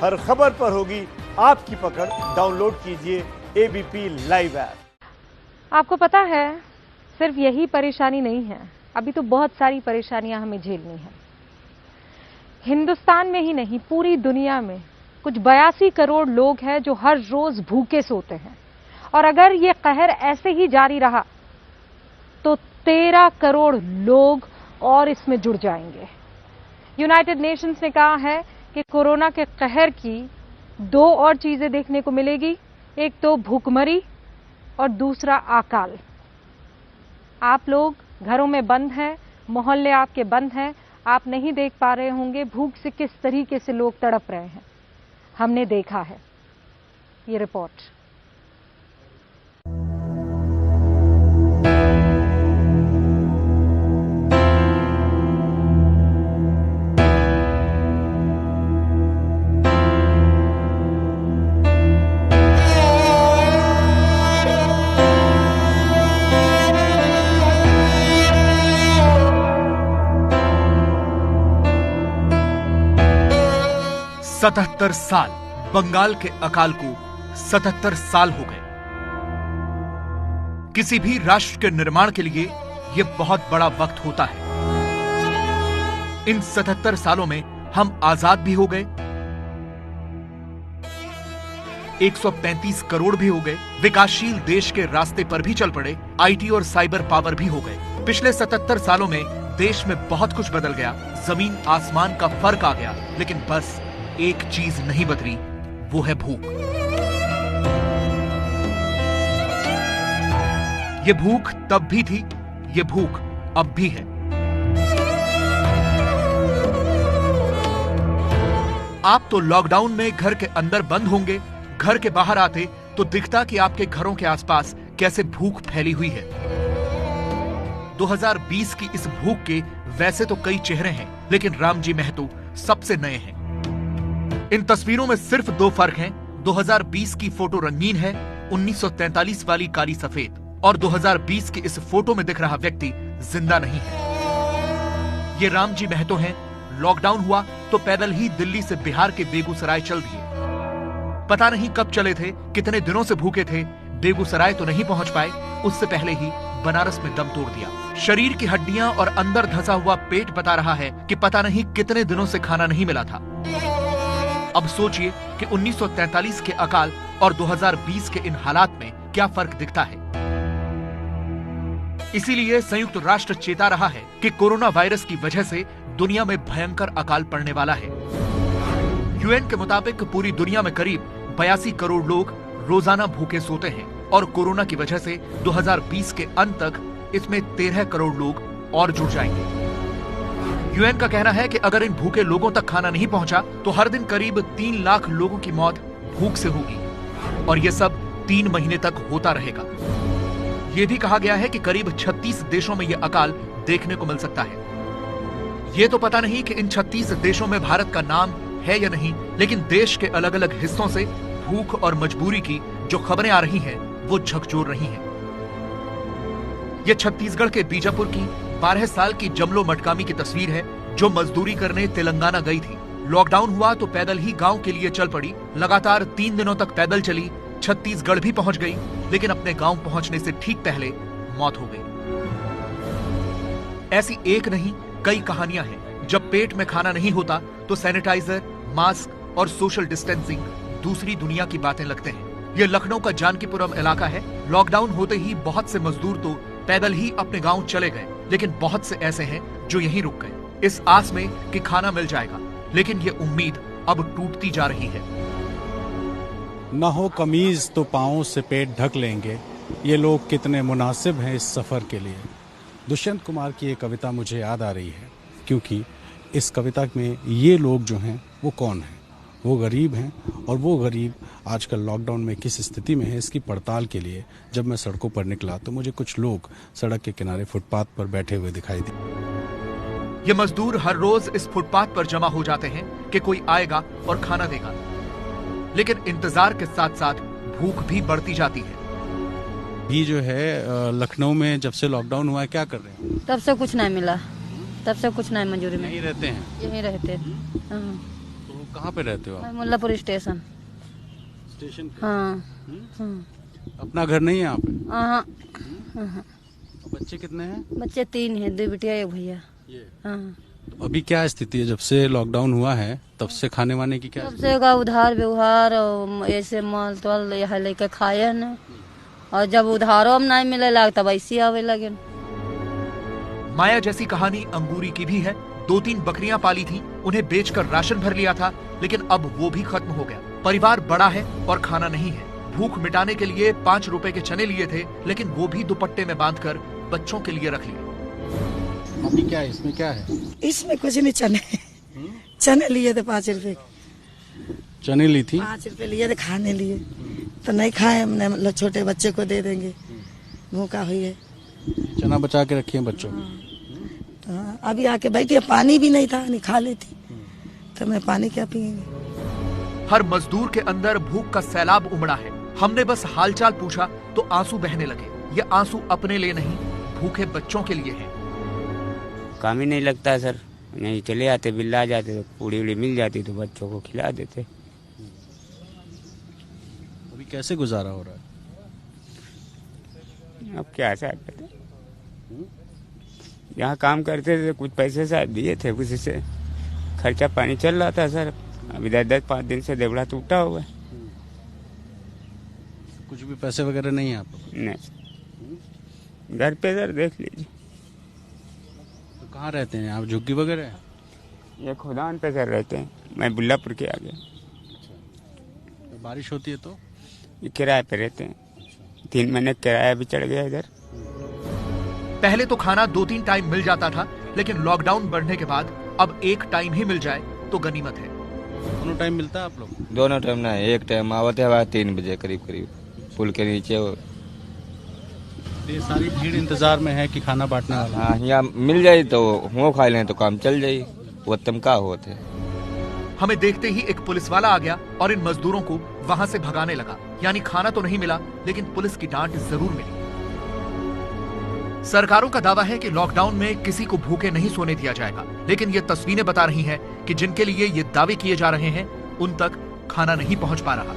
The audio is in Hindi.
हर खबर पर होगी आपकी पकड़। डाउनलोड कीजिए एबीपी लाइव ऐप। आपको पता है, सिर्फ यही परेशानी नहीं है, अभी तो बहुत सारी परेशानियां हमें झेलनी है। हिंदुस्तान में ही नहीं, पूरी दुनिया में कुछ 82 करोड़ लोग हैं जो हर रोज भूखे सोते हैं। और अगर ये कहर ऐसे ही जारी रहा तो 13 करोड़ लोग और इसमें जुड़ जाएंगे। यूनाइटेड नेशंस ने कहा है कि कोरोना के कहर की 2 और चीजें देखने को मिलेगी, एक तो भूखमरी और दूसरा अकाल। आप लोग घरों में बंद हैं, मोहल्ले आपके बंद हैं, आप नहीं देख पा रहे होंगे भूख से किस तरीके से लोग तड़प रहे हैं। हमने देखा है। ये रिपोर्ट। सतहत्तर साल बंगाल के अकाल को 77 साल हो गए। किसी भी राष्ट्र के निर्माण के लिए यह बहुत बड़ा वक्त होता है। इन 77 सालों में हम आजाद भी हो गए, 135 करोड़ भी हो गए, विकासशील देश के रास्ते पर भी चल पड़े, आईटी और साइबर पावर भी हो गए। पिछले 77 सालों में देश में बहुत कुछ बदल गया, जमीन आसमान का फर्क आ गया, लेकिन बस एक चीज नहीं बदली, वो है भूख। ये भूख तब भी थी, ये भूख अब भी है। आप तो लॉकडाउन में घर के अंदर बंद होंगे, घर के बाहर आते तो दिखता कि आपके घरों के आसपास कैसे भूख फैली हुई है। 2020 की इस भूख के वैसे तो कई चेहरे हैं, लेकिन रामजी महतो सबसे नए हैं। इन तस्वीरों में सिर्फ 2 फर्क हैं। 2020 की फोटो रंगीन है, 1943 वाली काली सफेद, और 2020 की इस फोटो में दिख रहा व्यक्ति जिंदा नहीं है। ये रामजी महतो हैं। लॉकडाउन हुआ तो पैदल ही दिल्ली से बिहार के बेगूसराय चल दिए। पता नहीं कब चले थे, कितने दिनों से भूखे थे। बेगूसराय तो नहीं पहुंच पाए, उससे पहले ही बनारस में दम तोड़ दिया। शरीर की हड्डियां और अंदर धंसा हुआ पेट बता रहा है कि पता नहीं कितने दिनों से खाना नहीं मिला था। अब सोचिए कि 1943 के अकाल और 2020 के इन हालात में क्या फर्क दिखता है। इसीलिए संयुक्त राष्ट्र चेता रहा है कि कोरोना वायरस की वजह से दुनिया में भयंकर अकाल पड़ने वाला है। यूएन के मुताबिक पूरी दुनिया में करीब 82 करोड़ लोग रोजाना भूखे सोते हैं और कोरोना की वजह से 2020 के अंत तक इसमें 13 करोड़ लोग और जुड़ जाएंगे। यूएन का कहना है कि अगर इन भूखे लोगों तक खाना नहीं पहुंचा तो हर दिन करीब 3 लाख लोगों की मौत भूख से होगी, और यह सब 3 महीने तक होता रहेगा। यह भी कहा गया है कि करीब 36 देशों में यह अकाल देखने को मिल सकता है। यह तो पता नहीं कि इन 36 देशों में भारत का नाम है या नहीं, लेकिन देश के अलग अलग हिस्सों से भूख और मजबूरी की जो खबरें आ रही हैं, वो झकझोर रही हैं। यह छत्तीसगढ़ के बीजापुर की 12 साल की जमलो मटकामी की तस्वीर है, जो मजदूरी करने तेलंगाना गई थी। लॉकडाउन हुआ तो पैदल ही गांव के लिए चल पड़ी। लगातार 3 दिनों तक पैदल चली, छत्तीसगढ़ भी पहुंच गई, लेकिन अपने गांव पहुंचने से ठीक पहले मौत हो गई। ऐसी एक नहीं, कई कहानियां हैं। जब पेट में खाना नहीं होता तो सैनिटाइजर, मास्क और सोशल डिस्टेंसिंग दूसरी दुनिया की बातें लगते हैं। यह लखनऊ का जानकीपुरम इलाका है। लॉकडाउन होते ही बहुत से मजदूर तो पैदल ही अपने गांव चले गए, लेकिन बहुत से ऐसे हैं जो यहीं रुक गए, इस आस में कि खाना मिल जाएगा। लेकिन ये उम्मीद अब टूटती जा रही है। न हो कमीज तो पाँव से पेट ढक लेंगे, ये लोग कितने मुनासिब हैं इस सफर के लिए। दुष्यंत कुमार की ये कविता मुझे याद आ रही है, क्योंकि इस कविता में ये लोग जो हैं वो कौन हैं? वो गरीब हैं, और वो गरीब आजकल लॉकडाउन में किस स्थिति में है, इसकी पड़ताल के लिए जब मैं सड़कों पर निकला तो मुझे कुछ लोग सड़क के किनारे फुटपाथ पर बैठे हुए दिखाई दिए। ये मजदूर हर रोज इस फुटपाथ पर जमा हो जाते हैं कि कोई आएगा और खाना देगा, लेकिन इंतजार के साथ साथ भूख भी बढ़ती जाती है। ये जो है लखनऊ में जब से लॉकडाउन हुआ है, क्या कर रहे हैं? तब से कुछ नहीं मिला, तब से कुछ नहीं, मजदूरी में यहीं रहते हैं? यहीं रहते हैं। तो कहाँ पे रहते हो आप? मुल्लापुर स्टेशन। स्टेशन पे? हाँ अपना घर नहीं है यहाँ पे? हाँ। बच्चे कितने हैं? बच्चे 3 हैं, 2 बिटिया 1 भैया। ये हाँ। तो अभी क्या स्थिति है? जब से लॉकडाउन हुआ है तब से खाने वाने की क्या? सबसे का उधार व्यवहार और ऐसे माल तोल यहाँ लेके खाए न, और जब उधारों में नहीं मिले लग तब ऐसी आवे लगे। माया जैसी कहानी अंगूरी की भी है। 2-3 बकरियां पाली थी, उन्हें बेचकर राशन भर लिया था, लेकिन अब वो भी खत्म हो गया। परिवार बड़ा है और खाना नहीं है। भूख मिटाने के लिए 5 रुपए के चने लिए थे, लेकिन वो भी दुपट्टे में बांधकर बच्चों के लिए रख लिए। अभी क्या है इसमें? क्या है इसमें? कुछ नहीं, चने चने लिए थे 5 रुपए। चने ली थी? 5 रुपए लिए थे खाने लिए, तो नहीं खाए हमने, मतलब छोटे बच्चे को दे देंगे, भूखा हुई है। चना बचा के रखिए बच्चों को। तो अभी आके बैठी, पानी भी नहीं था, नहीं खा लेती तो मैं पानी क्या पियेंगे। हर मजदूर के अंदर भूख का सैलाब उमड़ा है। हमने बस हालचाल पूछा तो आंसू बहने लगे। ये आंसू अपने लिए नहीं, भूखे बच्चों के लिए हैं। काम ही नहीं लगता है सर, नहीं चले आते, बिल आ जाते तो पूड़ी उड़ी मिल जाती तो बच्चों को खिला देते। अभी कैसे गुजारा हो रहा है? अब क्या चाहते थे, यहाँ काम करते थे, कुछ पैसे शायद दिए थे, उसी से खर्चा पानी चल रहा था सर। अभी 10-5 दिन से देवड़ा टूटा हुआ है। कुछ भी पैसे वगैरह नहीं है आप लोग? नहीं, घर पे सर देख लीजिए। तो कहाँ रहते हैं आप? झुग्गी वगैरह है? ये खुदान पे सर रहते हैं, मैं बुल्लापुर के आगे। तो बारिश होती है तो? ये किराए पे रहते हैं, 3 महीने किराया भी चढ़ गया इधर। पहले तो खाना 2-3 टाइम मिल जाता था, लेकिन लॉकडाउन बढ़ने के बाद अब 1 टाइम ही मिल जाए तो गनीमत है। दोनों टाइम मिलता है आप लोग? दोनों टाइम ना, एक टाइम आवते है 3 बजे करीब पुल के नीचे। ये सारी भीड़ इंतजार में है कि खाना बांटने वाला। हाँ, यहाँ मिल जाये तो वो खा लें तो काम चल जाये, वो तम का होते। हमें देखते ही एक पुलिस वाला आ गया और इन मजदूरों को वहां से भगाने लगा। यानी खाना तो नहीं मिला, लेकिन पुलिस की डांट जरूर मिली। सरकारों का दावा है कि लॉकडाउन में किसी को भूखे नहीं सोने दिया जाएगा, लेकिन ये तस्वीरें बता रही हैं कि जिनके लिए ये दावे किए जा रहे हैं उन तक खाना नहीं पहुंच पा रहा।